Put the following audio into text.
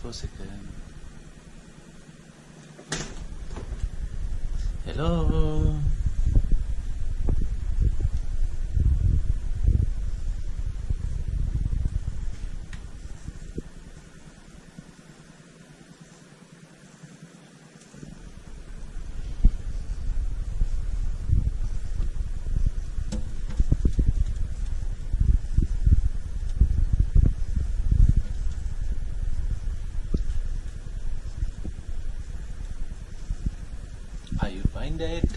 for a second. Hello. Are you fine, Dad?